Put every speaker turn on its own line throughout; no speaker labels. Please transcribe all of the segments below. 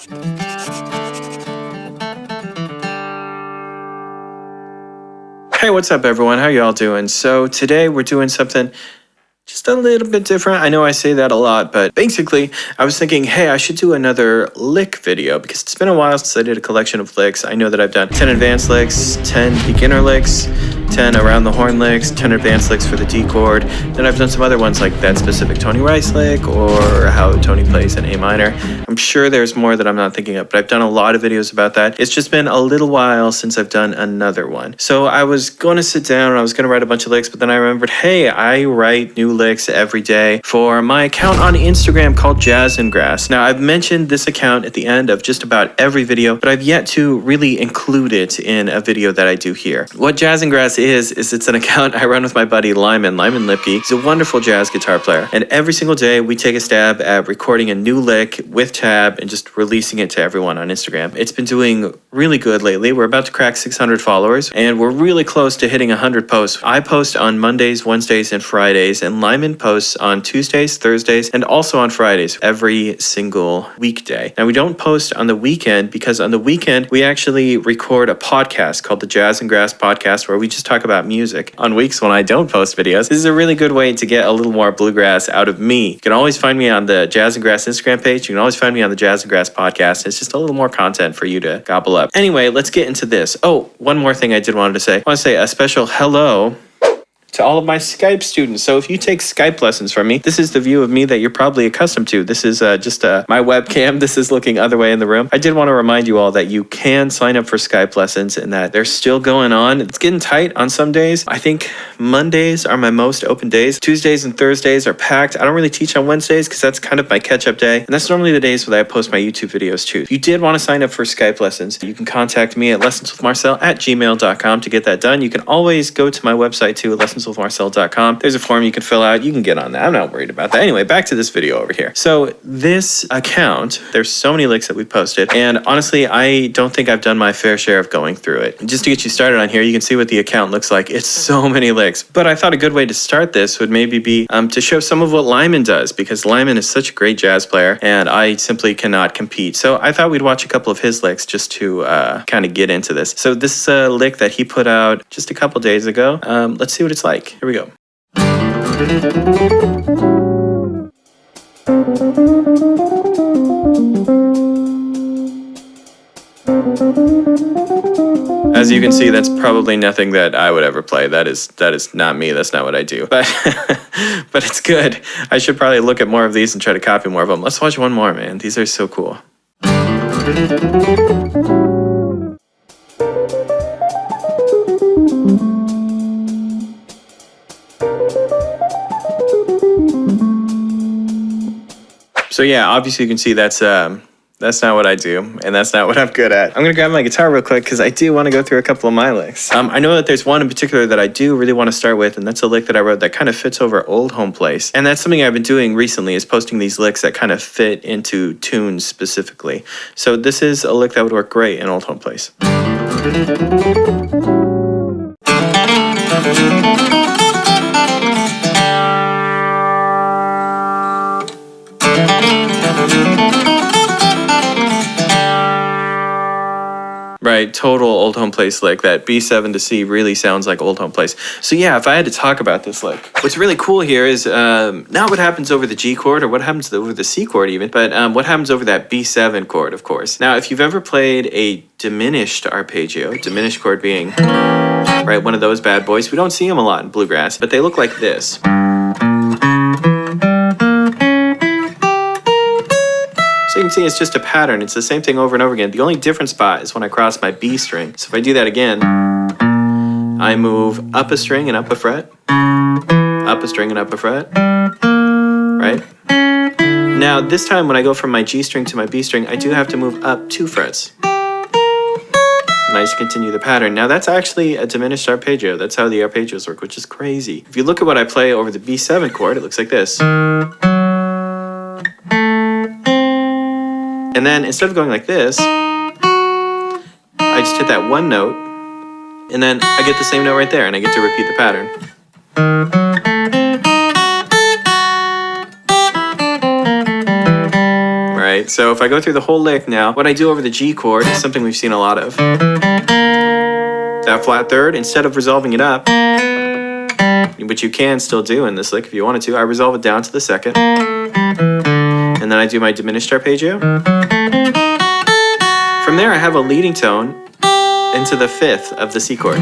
Hey, what's up everyone? How y'all doing? So today we're doing something just a little bit different. I know I say that a lot, but basically I was thinking, hey, I should do another lick video because it's been a while since I did a collection of licks. I know that I've done 10 advanced licks, 10 beginner licks, 10 around the horn licks, 10 advanced licks for the D chord. Then I've done some other ones like that specific Tony Rice lick or how Tony plays in A minor. I'm sure there's more that I'm not thinking of, but I've done a lot of videos about that. It's just been a little while since I've done another one. So I was going to sit down and I was going to write a bunch of licks, but then I remembered, hey, I write new licks every day for my account on Instagram called Jazz and Grass. Now, I've mentioned this account at the end of just about every video, but I've yet to really include it in a video that I do here. What Jazz and Grass is it's an account I run with my buddy Lyman Lipke. He's a wonderful jazz guitar player. And every single day we take a stab at recording a new lick with tab and just releasing it to everyone on Instagram. It's been doing really good lately. We're about to crack 600 followers and we're really close to hitting 100 posts. I post on Mondays, Wednesdays, and Fridays, and Lyman posts on Tuesdays, Thursdays, and also on Fridays every single weekday. Now we don't post on the weekend because on the weekend we actually record a podcast called the Jazz and Grass Podcast where we just talk about music. On weeks when I don't post videos, this is a really good way to get a little more bluegrass out of me. You can always find me on the Jazz and Grass Instagram page. You can always find me on the Jazz and Grass Podcast. It's just a little more content for you to gobble up. Anyway, let's get into this. Oh, one more thing I did want to say. I want to say a special hello to all of my Skype students. So if you take Skype lessons from me, this is the view of me that you're probably accustomed to. This is just my webcam. This is looking other way in the room. I did want to remind you all that you can sign up for Skype lessons and that they're still going on. It's getting tight on some days. I think Mondays are my most open days. Tuesdays and Thursdays are packed. I don't really teach on Wednesdays because that's kind of my catch-up day. And that's normally the days that I post my YouTube videos too. If you did want to sign up for Skype lessons, you can contact me at lessonswithmarcel@gmail.com to get that done. You can always go to my website too, lessonswithmarcel.com. There's a form you can fill out. You can get on that. I'm not worried about that. Anyway, back to this video over here. So this account, there's so many licks that we posted. And honestly, I don't think I've done my fair share of going through it. And just to get you started on here, you can see what the account looks like. It's so many licks. But I thought a good way to start this would maybe be to show some of what Lyman does, because Lyman is such a great jazz player and I simply cannot compete. So I thought we'd watch a couple of his licks just to kind of get into this. So this is a lick that he put out just a couple days ago. Let's see what it's like. Here we go. As you can see, that's probably nothing that I would ever play. That is not me. That's not what I do. But but it's good. I should probably look at more of these and try to copy more of them. Let's watch one more, man. These are so cool. So yeah, obviously you can see that's not what I do, and that's not what I'm good at. I'm gonna grab my guitar real quick because I do want to go through a couple of my licks. I know that there's one in particular that I do really want to start with, and that's a lick that I wrote that kind of fits over Old Home Place. And that's something I've been doing recently, is posting these licks that kind of fit into tunes specifically. So this is a lick that would work great in Old Home Place. Right, total Old Home Place lick. That B7 to C really sounds like Old Home Place. So yeah, if I had to talk about this lick, what's really cool here is not what happens over the G chord or what happens over the C chord even, but what happens over that B7 chord, of course. Now, if you've ever played a diminished arpeggio, diminished chord being, right, one of those bad boys, we don't see them a lot in bluegrass, but they look like this. So you can see it's just a pattern. It's the same thing over and over again. The only different spot is when I cross my B string. So if I do that again, I move up a string and up a fret, up a string and up a fret, right? Now this time when I go from my G string to my B string, I do have to move up 2 frets. And I just continue the pattern. Now that's actually a diminished arpeggio. That's how the arpeggios work, which is crazy. If you look at what I play over the B7 chord, it looks like this. And then instead of going like this, I just hit that one note, and then I get the same note right there, and I get to repeat the pattern. Right? right? So if I go through the whole lick now, what I do over the G chord is something we've seen a lot of. That flat third, instead of resolving it up, which you can still do in this lick if you wanted to, I resolve it down to the second. And then I do my diminished arpeggio. From there I have a leading tone into the fifth of the C chord.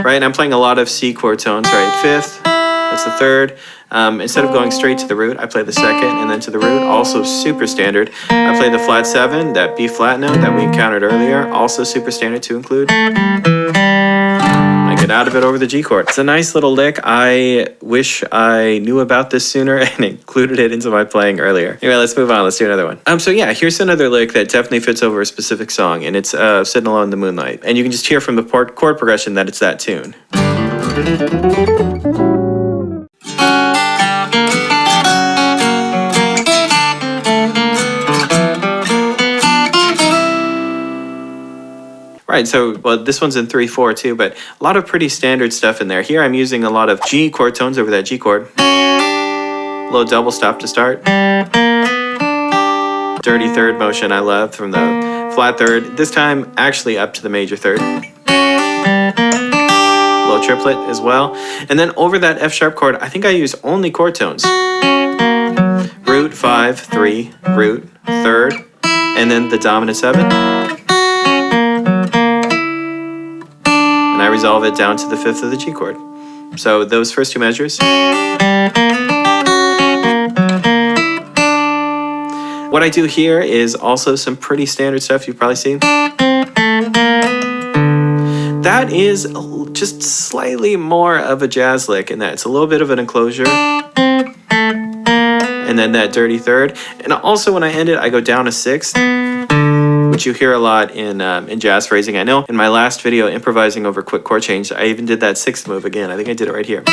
Right, and I'm playing a lot of C chord tones, right? Fifth, that's the third. Instead of going straight to the root, I play the second and then to the root, also super standard. I play the flat 7, that B flat note that we encountered earlier, also super standard to include. I get out of it over the G chord. It's a nice little lick. I wish I knew about this sooner and included it into my playing earlier. Anyway, let's move on. Let's do another one. So yeah, here's another lick that definitely fits over a specific song, and it's Sitting Alone in the Moonlight. And you can just hear from the chord progression that it's that tune. Right, so, well, this one's in 3/4 too, but a lot of pretty standard stuff in there. Here I'm using a lot of G chord tones over that G chord. A little double stop to start. Dirty third motion I love from the flat third. This time actually up to the major third. A little triplet as well. And then over that F sharp chord, I think I use only chord tones. Root 5, 3, root, third, and then the dominant 7. And I resolve it down to the fifth of the G chord. So those first two measures. What I do here is also some pretty standard stuff you've probably seen. That is just slightly more of a jazz lick in that it's a little bit of an enclosure. And then that dirty third. And also when I end it, I go down a sixth, which you hear a lot in jazz phrasing. I know in my last video, improvising over quick chord change, I even did that sixth move again. I think I did it right here.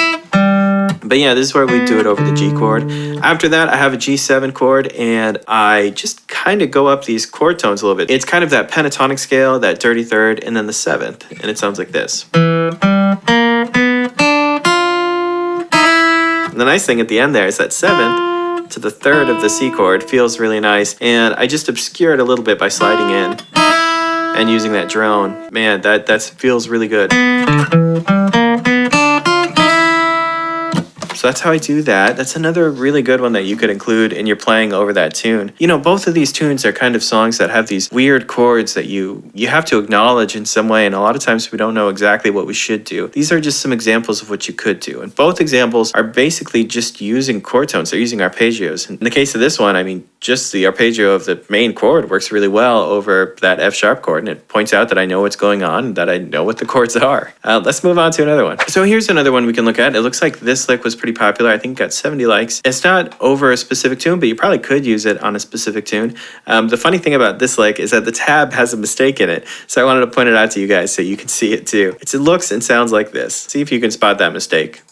But yeah, this is where we do it over the G chord. After that, I have a G7 chord, and I just kind of go up these chord tones a little bit. It's kind of that pentatonic scale, that dirty third, and then the seventh, and it sounds like this. And the nice thing at the end there is that seventh to the third of the C chord feels really nice, and I just obscure it a little bit by sliding in and using that drone. Man, that feels really good. So that's how I do that. That's another really good one that you could include in your playing over that tune. You know, both of these tunes are kind of songs that have these weird chords that you have to acknowledge in some way, and a lot of times we don't know exactly what we should do. These are just some examples of what you could do, and both examples are basically just using chord tones. They're using arpeggios. In the case of this one, I mean, just the arpeggio of the main chord works really well over that F sharp chord, and it points out that I know what's going on, and that I know what the chords are. Let's move on to another one. So here's another one we can look at. It looks like this lick was pretty popular. I think it got 70 likes. It's not over a specific tune, but you probably could use it on a specific tune. The funny thing about this lick is that the tab has a mistake in it, so I wanted to point it out to you guys so you can see it too. It looks and sounds like this. See if you can spot that mistake.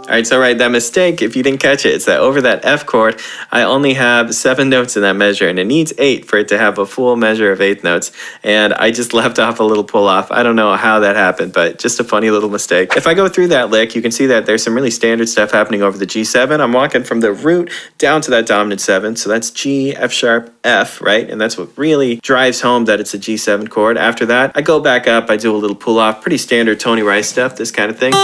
Alright, so that mistake, if you didn't catch it, it's that over that F chord, I only have 7 notes in that measure, and it needs 8 for it to have a full measure of 8 notes, and I just left off a little pull-off. I don't know how that happened, but just a funny little mistake. If I go through that lick, you can see that there's some really standard stuff happening over the G7. I'm walking from the root down to that dominant 7, so that's G, F sharp, F, right? And that's what really drives home that it's a G7 chord. After that, I go back up, I do a little pull-off, pretty standard Tony Rice stuff, this kind of thing.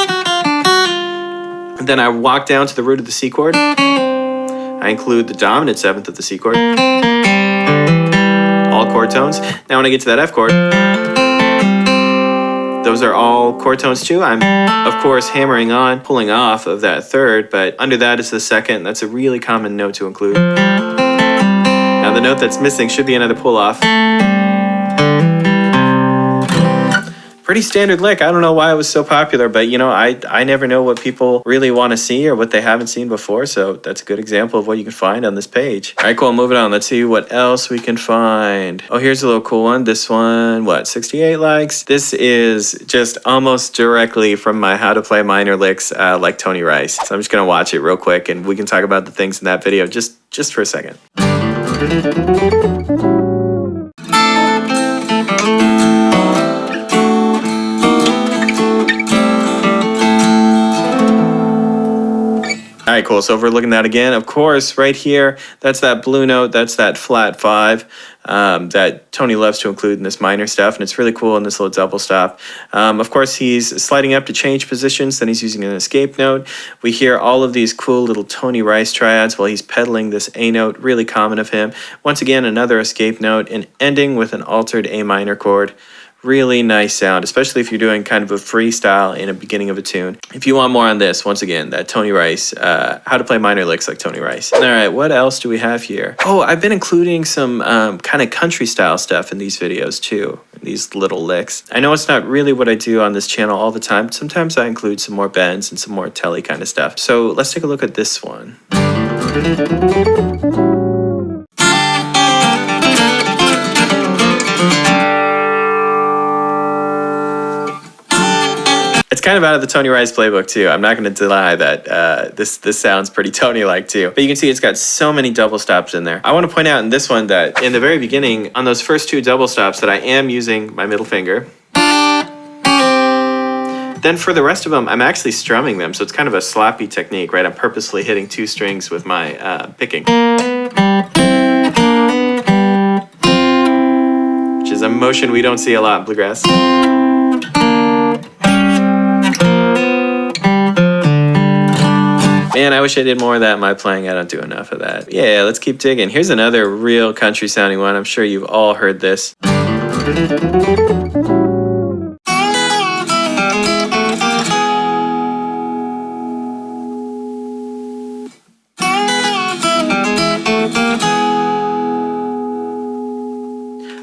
And then I walk down to the root of the C chord. I include the dominant 7th of the C chord. All chord tones. Now when I get to that F chord, those are all chord tones too. I'm, of course, hammering on, pulling off of that third, but under that is the second. That's a really common note to include. Now the note that's missing should be another pull off. Pretty standard lick. I don't know why it was so popular, but you know, I never know what people really want to see or what they haven't seen before, so that's a good example of what you can find on this page. All right, cool, moving on. Let's see what else we can find. Oh, here's a little cool one. This one, what, 68 likes? This is just almost directly from my How to Play Minor Licks like Tony Rice. So I'm just gonna watch it real quick and we can talk about the things in that video just for a second. All right, cool. So if we're looking at that again, of course, right here, that's that blue note, that's that flat 5 that Tony loves to include in this minor stuff, and it's really cool in this little double stop. Of course, he's sliding up to change positions, then he's using an escape note. We hear all of these cool little Tony Rice triads while he's pedaling this A note, really common of him. Once again, another escape note, and ending with an altered A minor chord. Really nice sound, especially if you're doing kind of a freestyle in a beginning of a tune. If you want more on this, once again, that Tony Rice, How to Play Minor Licks like Tony Rice. All right, what else do we have here? Oh, I've been including some kind of country style stuff in these videos too, these little licks. I know it's not really what I do on this channel all the time, but sometimes I include some more bends and some more telly kind of stuff. So let's take a look at this one. It's kind of out of the Tony Rice playbook too. I'm not going to deny that this sounds pretty Tony-like too. But you can see it's got so many double stops in there. I want to point out in this one that in the very beginning, on those first 2 double stops, that I am using my middle finger. Then for the rest of them, I'm actually strumming them. So it's kind of a sloppy technique, right? I'm purposely hitting 2 strings with my picking. Which is a motion we don't see a lot in bluegrass. Man, I wish I did more of that in my playing. I don't do enough of that. Yeah, let's keep digging. Here's another real country sounding one. I'm sure you've all heard this.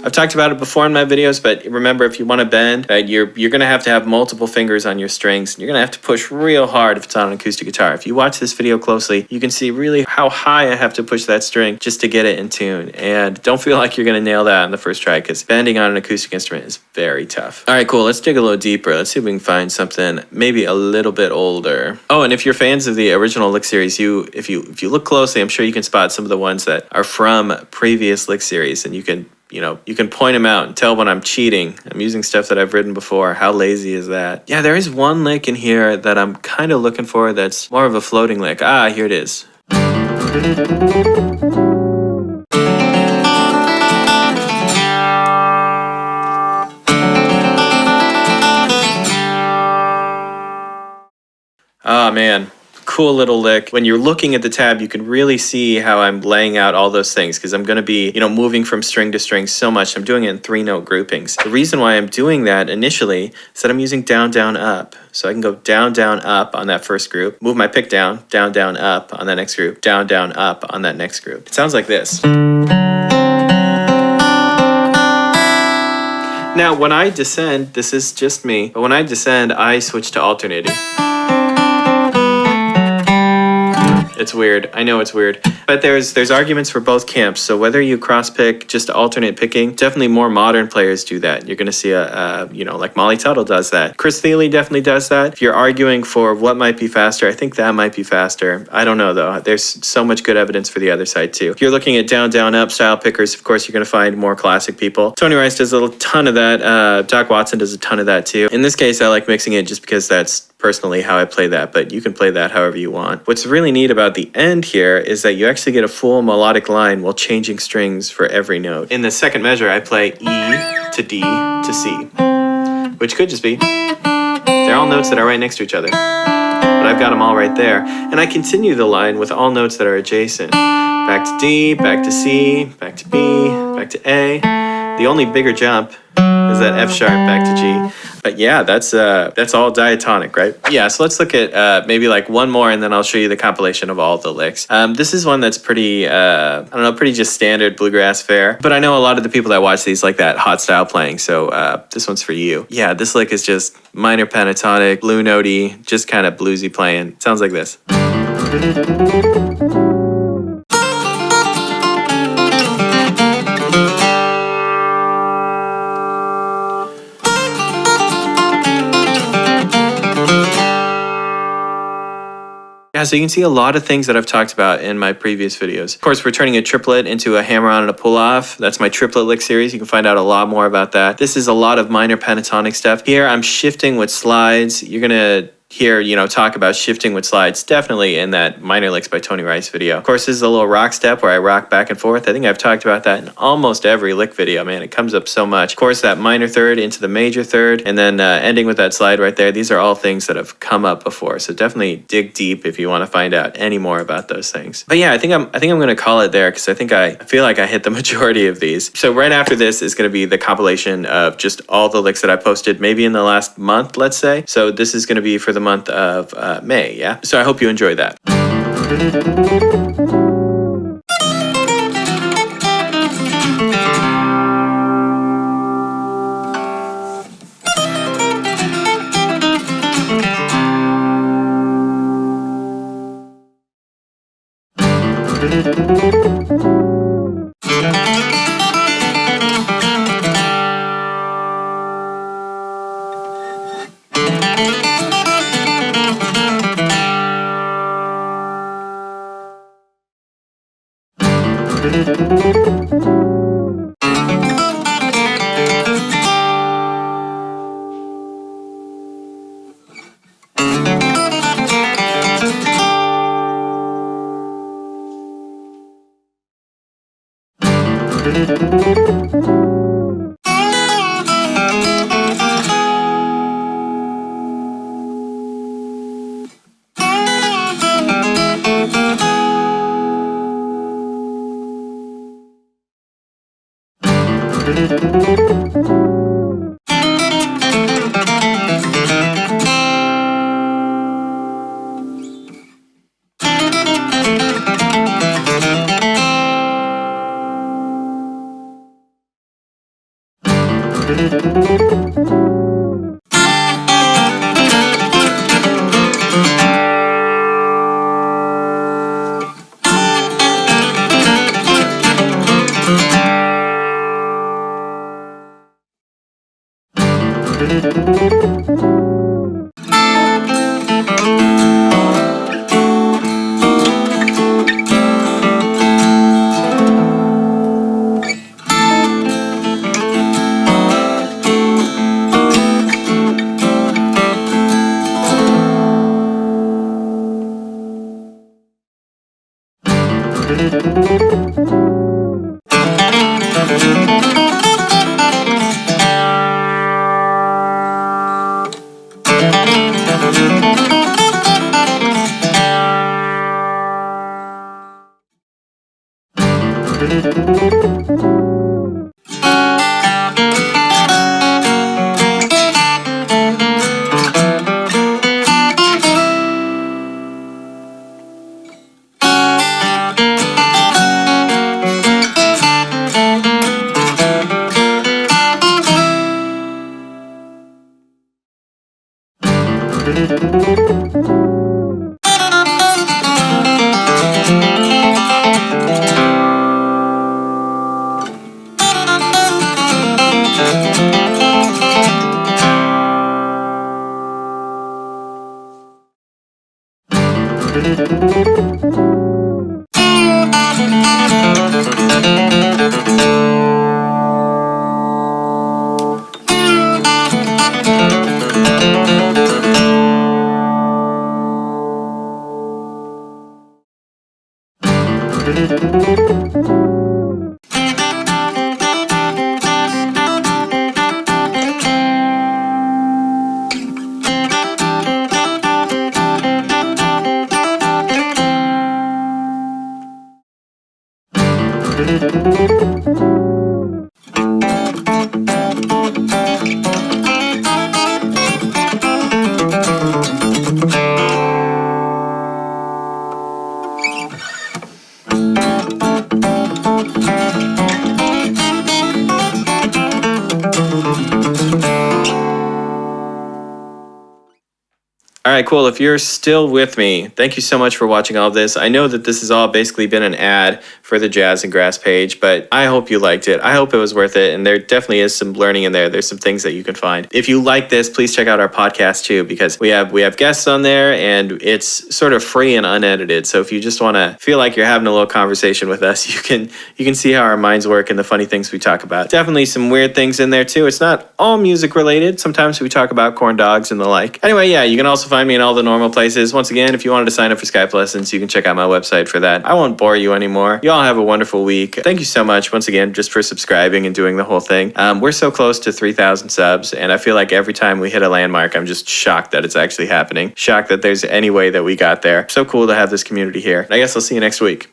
I've talked about it before in my videos, but remember, if you want to bend, you're going to have multiple fingers on your strings. You're going to have to push real hard if it's on an acoustic guitar. If you watch this video closely, you can see really how high I have to push that string just to get it in tune. And don't feel like you're going to nail that on the first try, because bending on an acoustic instrument is very tough. All right, cool. Let's dig a little deeper. Let's see if we can find something maybe a little bit older. Oh, and if you're fans of the original lick series, if you look closely, I'm sure you can spot some of the ones that are from previous lick series, and you can point them out and tell when I'm cheating. I'm using stuff that I've written before. How lazy is that? Yeah, there is one lick in here that I'm kind of looking for that's more of a floating lick. Ah, here it is. Ah, man. Cool little lick. When you're looking at the tab, you can really see how I'm laying out all those things, because I'm going to be, moving from string to string so much. I'm doing it in 3-note groupings. The reason why I'm doing that initially is that I'm using down, down, up. So I can go down, down, up on that first group, move my pick down, down, down, up on that next group, down, down, up on that next group. It sounds like this. Now, when I descend, this is just me, but when I descend, I switch to alternating. It's weird. I know it's weird. But there's arguments for both camps. So whether you cross pick, just alternate picking, definitely more modern players do that. You're going to see like Molly Tuttle does that. Chris Thiele definitely does that. If you're arguing for what might be faster, I think that might be faster. I don't know though. There's so much good evidence for the other side too. If you're looking at down, down, up style pickers, of course, you're going to find more classic people. Tony Rice does a ton of that. Doc Watson does a ton of that too. In this case, I like mixing it just because that's personally how I play that, but you can play that however you want. What's really neat about the end here is that you actually get a full melodic line while changing strings for every note. In the second measure, I play E to D to C, which could just be, they're all notes that are right next to each other, but I've got them all right there. And I continue the line with all notes that are adjacent. Back to D, back to C, back to B, back to A. The only bigger jump is that F sharp back to G. But yeah, that's all diatonic, right? Yeah, so let's look at maybe like one more, and then I'll show you the compilation of all the licks. This is one that's pretty, I don't know, pretty just standard bluegrass fare. But I know a lot of the people that watch these like that hot style playing, so this one's for you. Yeah, this lick is just minor pentatonic, blue notey, just kind of bluesy playing. It sounds like this. Yeah, so you can see a lot of things that I've talked about in my previous videos. Of course, we're turning a triplet into a hammer-on and a pull-off. That's my triplet lick series. You can find out a lot more about that. This is a lot of minor pentatonic stuff. Here, I'm shifting with slides. You're gonna hear, talk about shifting with slides, definitely in that Minor Licks by Tony Rice video. Of course, this is a little rock step where I rock back and forth. I think I've talked about that in almost every lick video, man. It comes up so much. Of course, that minor third into the major third, and then ending with that slide right there. These are all things that have come up before, so definitely dig deep if you want to find out any more about those things. But yeah, I think I'm going to call it there because I feel like I hit the majority of these. So right after this is going to be the compilation of just all the licks that I posted, maybe in the last month, let's say. So this is going to be for the month of May, yeah? So I hope you enjoy that. All right, cool. If you're still with me, thank you so much for watching all of this. I know that this has all basically been an ad for the Jazz and Grass page, but I hope you liked it. I hope it was worth it, and there definitely is some learning in there. There's some things that you can find. If you like this, please check out our podcast too, because we have guests on there, and it's sort of free and unedited. So if you just want to feel like you're having a little conversation with us, you can see how our minds work and the funny things we talk about. Definitely some weird things in there too. It's not all music related. Sometimes we talk about corn dogs and the like. Anyway, yeah, you can also find me in all the normal places. Once again, if you wanted to sign up for SKYPE lessons, you can check out my website for that. I won't bore you anymore. Y'all have a wonderful week. Thank you so much once again just for subscribing and doing the whole thing. We're so close to 3,000 subs, and I feel like every time we hit a landmark, I'm just shocked that it's actually happening. Shocked that there's any way that we got there. So cool to have this community here. I guess I'll see you next week.